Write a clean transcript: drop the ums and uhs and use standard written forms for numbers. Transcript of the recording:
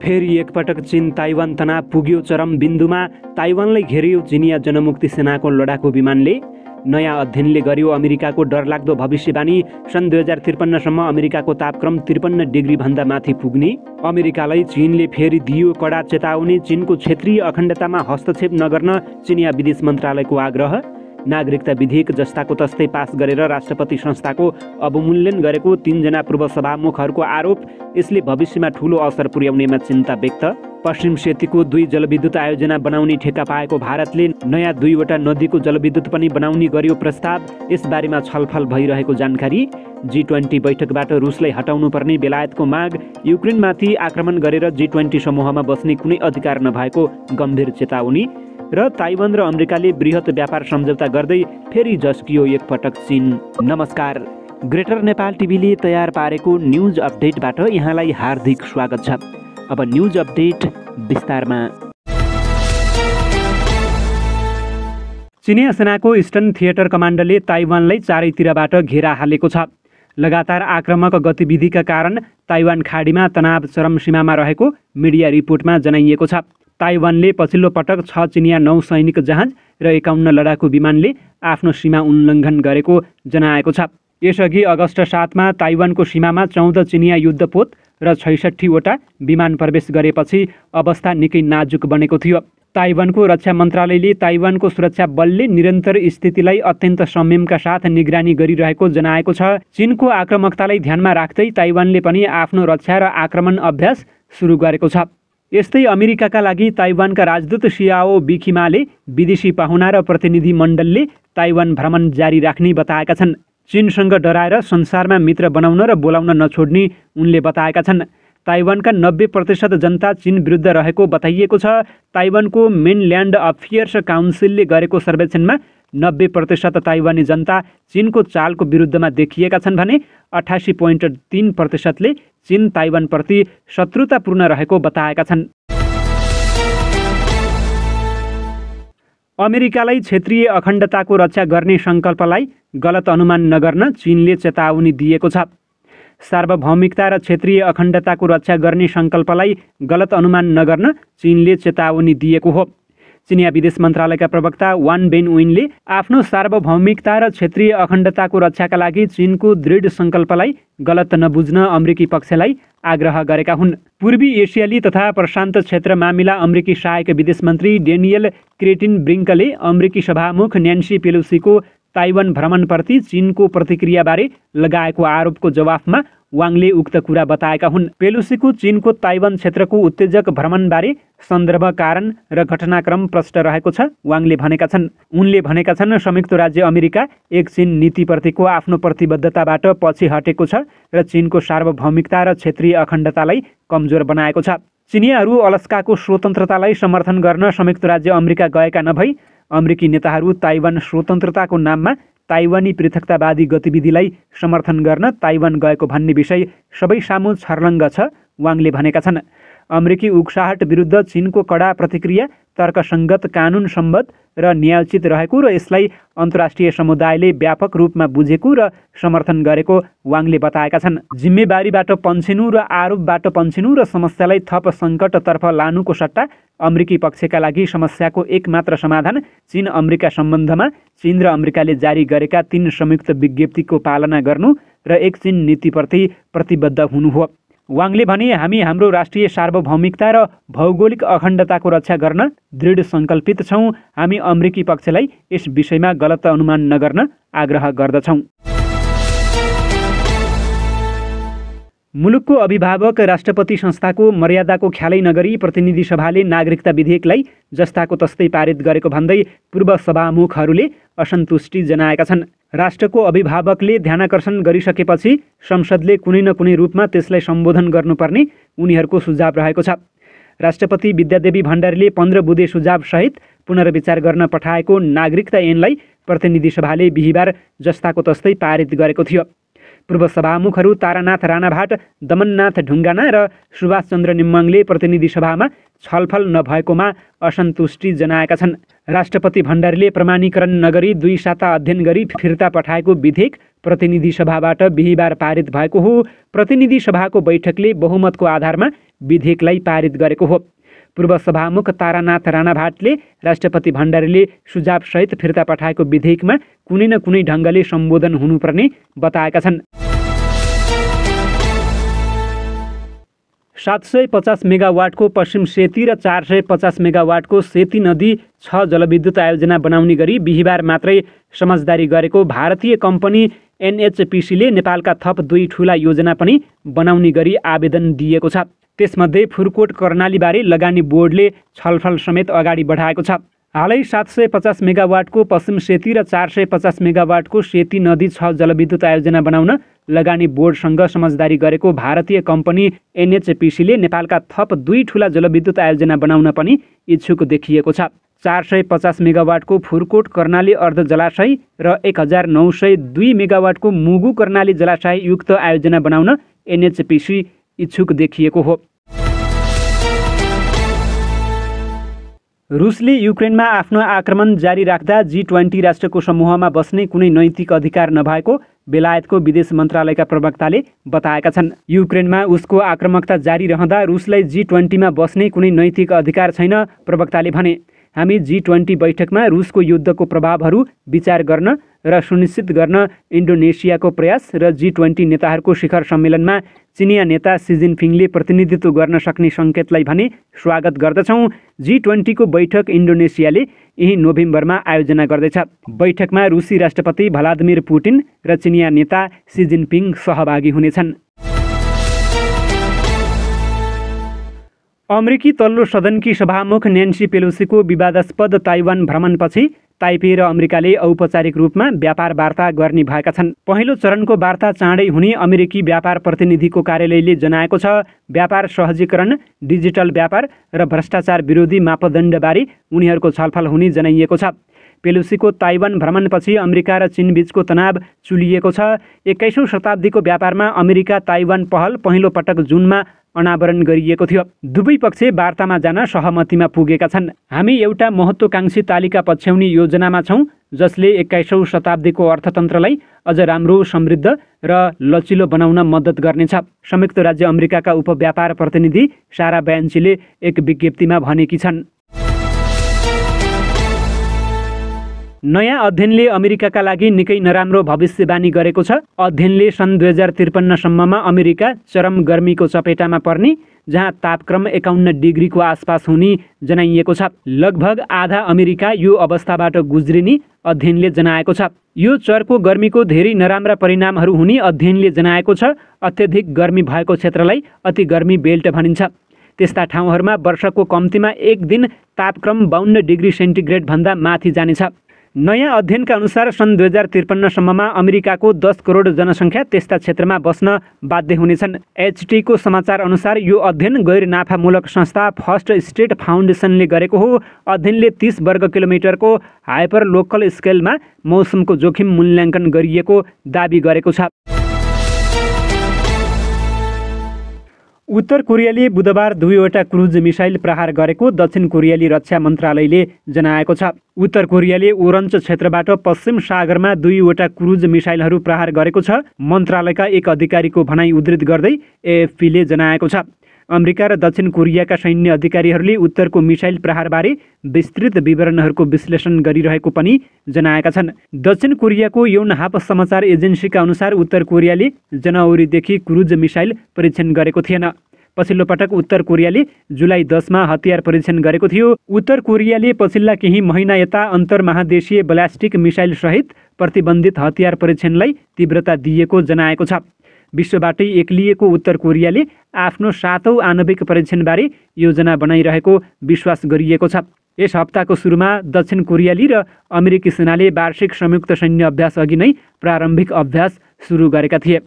फेरि एकपटक चीन ताइवान तनाव पुग्यो चरम बिन्दुमा। ताइवानलाई घेरियो चिनिया जनमुक्ति सेनाको लडाकु विमानले। नयाँ अध्ययनले गर्यो अमेरिकाको डरलाग्दो भविष्यवाणी। सन् 2053सम्म अमेरिकाको तापक्रम 53 डिग्री भन्दा माथि पुग्ने। अमेरिकालाई चीनले फेरि दियो कडा चेतावनी। चीनको क्षेत्रीय अखण्डतामा हस्तक्षेप नगर्न चिनिया विदेश मन्त्रालयको आग्रह। नागरिकता विधेयक जस्ताको तस्तै पास गरेर राष्ट्रपति संस्थाको अवमूल्यन गरेको 3 जना पूर्व सभामुखहरूको आरोप। यसले भविष्यमा ठूलो असर पुर्याउनेमा चिन्ता व्यक्त। पश्चिम सेतीको 2 जलविद्युत आयोजना बनाउने ठेक्का पाएको भारतले नयाँ 2वटा नदीको जलविद्युत पनि बनाउने गर्यो प्रस्ताव। यसबारेमा छलफल भइरहेको जानकारी। G20 बैठकबाट रुसलाई हटाउनु पर्ने बेलायतको माग। युक्रेनमाथि आक्रमण गरेर G20 समूहमा बस्ने कुनै अधिकार नभएको गम्भीर चेतावनी। र ताइवान र अमेरिकाले बृहत व्यापार सम्झौता गर्दै फेरि झस्कियो एकपटक चीन। नमस्कार, ग्रेटर नेपाल टिभीले तयार पारेको न्युज अपडेटबाट यहाँलाई हार्दिक स्वागत छ। अब न्युज अपडेट विस्तारमा। चिनिया सेनाको इस्टर्न थिएटर कमान्डले ताइवानलाई चारैतिरबाट घेरा हालेको छ। लगातार आक्रामक गतिविधिका कारण ताइवान खाडीमा तनाव चरम सीमामा रहेको मिडिया रिपोर्टमा जनाइएको छ। ताइवानले पछिल्लो पटक 6 चिनिया नौसैनिक जहाज र 51 लडाकु विमानले आफ्नो सीमा उल्लङ्घन गरेको जनाएको छ। यसअघि अगस्त 7मा ताइवानको सीमामा 14 चिनिया युद्धपोत र 66वटा विमान प्रवेश गरेपछि अवस्था निकै नाजुक बनेको थियो। ताइवानको रक्षा मन्त्रालयले ताइवानको सुरक्षा बलले निरन्तर स्थितिलाई अत्यन्त संयमका साथ निगरानी गरिरहेको जनाएको छ। चीनको आक्रामकतालाई ध्यानमा राख्दै ताइवानले पनि आफ्नो रक्षा र आक्रमण अभ्यास सुरु गरेको छ। यस्तै अमेरिकाका लागि ताइवानका राजदूत सियाओ बिखिमाले विदेशी पाहुना र प्रतिनिधि मण्डलले ताइवान भ्रमण जारी राख्ने बताएका छन्। चीनसँग डराएर संसारमा मित्र बनाउन र बोलाउन नछोड्ने उनले बताएका छन्। ताइवानका 90% जनता चीन विरुद्ध रहेको बताइएको छ। ताइवानको मेनल्यान्ड अफेयर्स काउन्सिलले गरेको सर्वेक्षणमा 90% ताइवानी जनता चीनको चालको विरुद्धमा देखिएका छन् भने 88.3%ले चीन ताइवानप्रति शत्रुतापूर्ण रहेको बताएका छन्। अमेरिकालाई क्षेत्रीय अखण्डताको रक्षा गर्ने सङ्कल्पलाई गलत अनुमान नगर्न चीनले चेतावनी दिएको छ। सार्वभौमिकता र क्षेत्रीय अखण्डताको रक्षा गर्ने सङ्कल्पलाई गलत अनुमान नगर्न चीनले चेतावनी दिएको हो। चिनिया विदेश मन्त्रालयका प्रवक्ता वान बेनविनले आफ्नो सार्वभौमिकता र क्षेत्रीय अखण्डताको रक्षाका लागि चीनको दृढ सङ्कल्पलाई गलत नबुझ्न अमेरिकी पक्षलाई आग्रह गरेका हुन्। पूर्वी एसियाली तथा प्रशान्त क्षेत्र मामिला अमेरिकी सहायक विदेश मन्त्री डेनियल क्रेटेनब्रिङ्कले अमेरिकी सभामुख न्यान्सी पेलोसीको ताइवान भ्रमणप्रति चीनको प्रतिक्रियाबारे लगाएको आरोपको जवाफमा वाङले उक्त कुरा बताएका हुन्। पेलोसीको चीनको ताइवान क्षेत्रको उत्तेजक भ्रमणबारे सन्दर्भ, कारण र घटनाक्रम प्रष्ट रहेको छ, वाङले भनेका छन्। उनले भनेका छन्, संयुक्त राज्य अमेरिका एक चीन नीतिप्रतिको आफ्नो प्रतिबद्धताबाट पछि हटेको छ र चीनको सार्वभौमिकता र क्षेत्रीय अखण्डतालाई कमजोर बनाएको छ। चिनियाहरू अलास्काको स्वतन्त्रतालाई समर्थन गर्न संयुक्त राज्य अमेरिका गएका नभई अमेरिकी नेताहरू ताइवान स्वतन्त्रताको नाममा ताइवानी पृथकतावादी गतिविधिलाई समर्थन गर्न ताइवान गएको भन्ने विषय सबै सामु छर्लङ्ग छ, वाङले भनेका छन्। अमेरिकी उक्साहट विरुद्ध चीनको कडा प्रतिक्रिया तर्कसङ्गत, कानुन सम्बद्ध र न्यायोचित रहेको र यसलाई अन्तर्राष्ट्रिय समुदायले व्यापक रूपमा बुझेको र समर्थन गरेको वाङले बताएका छन्। जिम्मेवारीबाट पन्छिनु र आरोपबाट पन्छिनु र समस्यालाई थप सङ्कटतर्फ लानुको सट्टा अमेरिकी पक्षका लागि समस्याको एकमात्र समाधान चीन अमेरिका सम्बन्धमा चीन र अमेरिकाले जारी गरेका 3 संयुक्त विज्ञप्तिको पालना गर्नु र एक चीन नीतिप्रति प्रतिबद्ध हुनु हो। वाङले भने, हामी हाम्रो राष्ट्रिय सार्वभौमिकता र भौगोलिक अखण्डताको रक्षा गर्न दृढ सङ्कल्पित छौँ। हामी अमेरिकी पक्षलाई यस विषयमा गलत अनुमान नगर्न आग्रह गर्दछौँ। मुलुकको अभिभावक राष्ट्रपति संस्थाको मर्यादाको ख्यालै नगरी प्रतिनिधि सभाले नागरिकता विधेयकलाई जस्ताको तस्तै पारित गरेको भन्दै पूर्व सभामुखहरूले असन्तुष्टि जनाएका छन्। राष्ट्रको अभिभावकले ध्यानाकर्षण गरिसकेपछि संसदले कुनै न कुनै रूपमा त्यसलाई सम्बोधन गर्नुपर्ने उनीहरूको सुझाव रहेको छ। राष्ट्रपति विद्यादेवी भण्डारीले 15 बुँदे सुझावसहित पुनर्विचार गर्न पठाएको नागरिकता ऐनलाई प्रतिनिधि सभाले बिहिबार जस्ताको तस्तै पारित गरेको थियो। पूर्व सभामुखहरू तारानाथ राणाभाट, दमननाथ ढुङ्गाना र सुभाष चन्द्र नेम्बाङले प्रतिनिधि सभामा छलफल नभएकोमा असन्तुष्टि जनाएका छन्। राष्ट्रपति भण्डारीले प्रमाणीकरण नगरी 2 साता अध्ययन गरी फिर्ता पठाएको विधेयक प्रतिनिधि सभाबाट बिहिबार पारित भएको हो। प्रतिनिधि सभाको बैठकले बहुमतको आधारमा विधेयकलाई पारित गरेको हो। पूर्व सभामुख तारानाथ राणाभाटले राष्ट्रपति भण्डारीले सुझावसहित फिर्ता पठाएको विधेयकमा कुनै न कुनै ढङ्गले सम्बोधन हुनुपर्ने बताएका छन्। 750 मेगावाटको पश्चिम सेती र 450 मेगावाटको सेती नदी 6 जलविद्युत आयोजना बनाउने गरी बिहिबार मात्रै समझदारी गरेको भारतीय कम्पनी एनएचपिसीले नेपालका थप 2 ठूला योजना पनि बनाउने गरी आवेदन दिएको छ। त्यसमध्ये फुर्कोट कर्णालीबारे लगानी बोर्डले छलफल समेत अगाडि बढाएको छ। हालै 750 मेगावाटको पश्चिम सेती र 450 मेगावाटको सेती नदी 6 जलविद्युत आयोजना बनाउन लगानी बोर्डसँग समझदारी गरेको भारतीय कम्पनी एनएचपिसीले नेपालका थप 2 ठूला जलविद्युत आयोजना बनाउन पनि इच्छुक देखिएको छ। 450 मेगावाटको फुर्कोट कर्णाली अर्ध जलाशय र 1902 मेगावाटको मुगु कर्णाली जलाशय युक्त आयोजना बनाउन एनएचपिसी इच्छुक देखिएको हो। रुसले युक्रेनमा आफ्नो आक्रमण जारी राख्दा G20 राष्ट्रको समूहमा बस्ने कुनै नैतिक अधिकार नभएको बेलायतको विदेश मन्त्रालयका प्रवक्ताले बताएका छन्। युक्रेनमा उसको आक्रामकता जारी रहँदा रुसलाई G20 मा बस्ने कुनै नैतिक अधिकार छैन, प्रवक्ताले भने। हामी G20 बैठकमा रुसको युद्धको प्रभावहरू विचार गर्न र सुनिश्चित गर्न इन्डोनेसियाको प्रयास र G20 नेताहरूको शिखर सम्मेलनमा चिनिया नेता सी जिनपिङले प्रतिनिधित्व गर्न सक्ने सङ्केतलाई भने स्वागत गर्दछौँ। G20 को बैठक इन्डोनेसियाले यही नोभेम्बरमा आयोजना गर्दैछ। बैठकमा रुसी राष्ट्रपति भ्लादिमिर पुटिन र चिनिया नेता सी जिनपिङ सहभागी हुनेछन्। अमेरिकी तल्लो सदनकी सभामुख न्यान्सी पेलोसीको विवादास्पद ताइवान भ्रमणपछि ताइपे र अमेरिकाले औपचारिक रूपमा व्यापार वार्ता गर्ने भएका छन्। पहिलो चरणको वार्ता चाँडै हुने अमेरिकी व्यापार प्रतिनिधिको कार्यालयले जनाएको छ। व्यापार सहजीकरण, डिजिटल व्यापार र भ्रष्टाचार विरोधी मापदण्डबारे उनीहरूको छलफल हुने जनाइएको छ। पेलोसीको ताइवान भ्रमणपछि अमेरिका र चीनबीचको तनाव चुलिएको छ। 21औं शताब्दीको व्यापारमा अमेरिका ताइवान पहल पहिलो पटक जुनमा अनावरण गरिएको थियो। दुवै पक्ष वार्तामा जान सहमतिमा पुगेका छन्। हामी एउटा महत्त्वकांक्षी तालिका पछ्याउने योजनामा छौँ जसले 21औं शताब्दीको अर्थतन्त्रलाई अझ राम्रो, समृद्ध र लचिलो बनाउन मद्दत गर्नेछ, संयुक्त राज्य अमेरिकाका उपव्यापार प्रतिनिधि सारा ब्यान्चीले एक विज्ञप्तिमा भनेकी छन्। नयाँ अध्ययनले अमेरिकाका लागि निकै नराम्रो भविष्यवाणी गरेको छ। अध्ययनले सन् 2053 सम्ममा अमेरिका चरम गर्मीको चपेटामा पर्ने, जहाँ तापक्रम 51 डिग्रीको आसपास हुने जनाइएको छ। लगभग आधा अमेरिका यो अवस्थाबाट गुज्रिने अध्ययनले जनाएको छ। यो चर्को गर्मीको धेरै नराम्रा परिणामहरू हुने अध्ययनले जनाएको छ। अत्यधिक गर्मी भएको क्षेत्रलाई अति गर्मी बेल्ट भनिन्छ। त्यस्ता ठाउँहरूमा वर्षको कम्तीमा एक दिन तापक्रम 52 डिग्री सेन्टिग्रेड भन्दा माथि जानेछ। नयाँ अध्ययनका अनुसार सन् 2053 सम्ममा अमेरिकाको 10 करोड जनसङ्ख्या त्यस्ता क्षेत्रमा बस्न बाध्य हुनेछन्। HT को समाचार अनुसार यो अध्ययन गैर नाफामूलक संस्था फर्स्ट स्टेट फाउन्डेसनले गरेको हो। अध्ययनले 30 वर्ग किलोमिटरको हाइपर लोकल स्केलमा मौसमको जोखिम मूल्याङ्कन गरिएको दाबी गरेको छ। उत्तर कोरियाले बुधबार 2वटा क्रुज मिसाइल प्रहार गरेको दक्षिण कोरियाली रक्षा मन्त्रालयले जनाएको छ। उत्तर कोरियाले ओरन्च क्षेत्रबाट पश्चिम सागरमा 2वटा क्रुज मिसाइलहरू प्रहार गरेको छ। मन्त्रालयका एक अधिकारीको भनाइ उद्धृत गर्दै AFP ले जनाएको छ। अमेरिका र दक्षिण कोरियाका सैन्य अधिकारीहरूले उत्तरको मिसाइल प्रहारबारे विस्तृत विवरणहरूको विश्लेषण गरिरहेको पनि जनाएका छन्। दक्षिण कोरियाको योनहाप समाचार एजेन्सीका अनुसार उत्तर कोरियाले जनवरीदेखि क्रुज मिसाइल परीक्षण गरेको थिएन। पछिल्लो पटक उत्तर कोरियाले जुलाई 10 मा हतियार परीक्षण गरेको थियो। उत्तर कोरियाले पछिल्ला केही महिना यता अन्तर्महादेशीय ब्यालिस्टिक मिसाइल सहित प्रतिबन्धित हतियार परीक्षणलाई तीव्रता दिएको जनाएको छ। विश्वबाटै एक्लिएको उत्तर कोरियाले आफ्नो 7औं आणविक परीक्षणबारे योजना बनाइरहेको विश्वास गरिएको छ। यस हप्ताको सुरुमा दक्षिण कोरियाली र अमेरिकी सेनाले वार्षिक संयुक्त सैन्य अभ्यास अघि नै प्रारम्भिक अभ्यास सुरु गरेका थिए।